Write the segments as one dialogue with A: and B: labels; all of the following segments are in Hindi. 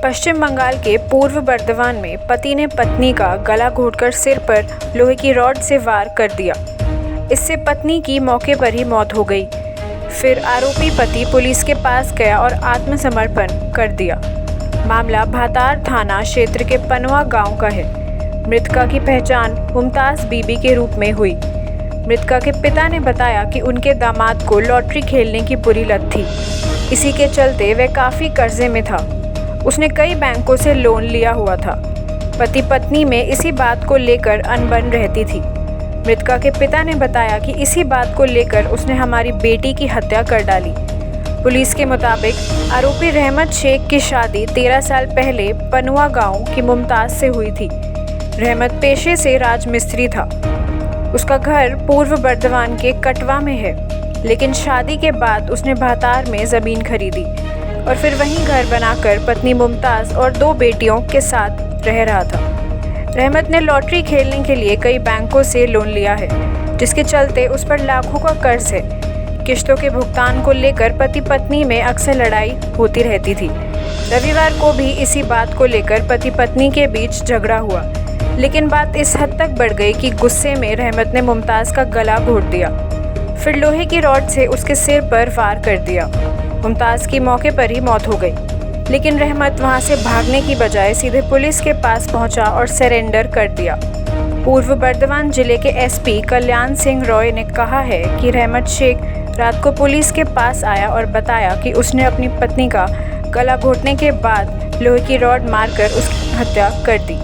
A: पश्चिम बंगाल के पूर्व बर्दवान में पति ने पत्नी का गला घोंटकर सिर पर लोहे की रॉड से वार कर दिया। इससे पत्नी की मौके पर ही मौत हो गई। फिर आरोपी पति पुलिस के पास गया और आत्मसमर्पण कर दिया। मामला भातार थाना क्षेत्र के पनवा गांव का है। मृतका की पहचान मुमताज़ बीबी के रूप में हुई। मृतका के पिता ने बताया कि उनके दामाद को लॉटरी खेलने की बुरी लत थी। इसी के चलते वह काफ़ी कर्जे में था। उसने कई बैंकों से लोन लिया हुआ था। पति पत्नी में इसी बात को लेकर अनबन रहती थी। मृतका के पिता ने बताया कि इसी बात को लेकर उसने हमारी बेटी की हत्या कर डाली। पुलिस के मुताबिक आरोपी रहमत शेख की शादी 13 साल पहले पनवा गांव की मुमताज़ से हुई थी। रहमत पेशे से राजमिस्त्री था। उसका घर पूर्व बर्दवान के कटवा में है, लेकिन शादी के बाद उसने भातार में ज़मीन खरीदी और फिर वहीं घर बनाकर पत्नी मुमताज़ और 2 बेटियों के साथ रह रहा था। रहमत ने लॉटरी खेलने के लिए कई बैंकों से लोन लिया है, जिसके चलते उस पर लाखों का कर्ज है। किश्तों के भुगतान को लेकर पति पत्नी में अक्सर लड़ाई होती रहती थी। रविवार को भी इसी बात को लेकर पति पत्नी के बीच झगड़ा हुआ, लेकिन बात इस हद तक बढ़ गई कि गुस्से में रहमत ने मुमताज़ का गला घोंट दिया। फिर लोहे की रॉड से उसके सिर पर वार कर दिया। मुमताज़ की मौके पर ही मौत हो गई, लेकिन रहमत वहां से भागने की बजाय सीधे पुलिस के पास पहुंचा और सरेंडर कर दिया। पूर्व बर्दवान जिले के एसपी कल्याण सिंह रॉय ने कहा है कि रहमत शेख रात को पुलिस के पास आया और बताया कि उसने अपनी पत्नी का गला घोंटने के बाद लोहे की रॉड मारकर उसकी हत्या कर दी।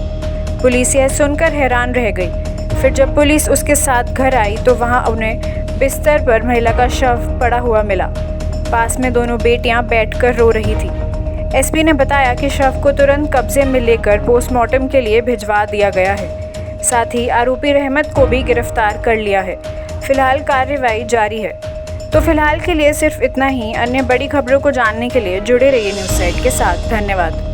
A: पुलिस यह सुनकर हैरान रह गई। फिर जब पुलिस उसके साथ घर आई तो वहां उन्हें बिस्तर पर महिला का शव पड़ा हुआ मिला। पास में दोनों बेटियां बैठकर रो रही थी। एसपी ने बताया कि शव को तुरंत कब्जे में लेकर पोस्टमार्टम के लिए भिजवा दिया गया है। साथ ही आरोपी रहमत को भी गिरफ्तार कर लिया है। फिलहाल कार्रवाई जारी है। तो फिलहाल के लिए सिर्फ इतना ही। अन्य बड़ी खबरों को जानने के लिए जुड़े रहिए न्यूज़ साइट के साथ। धन्यवाद।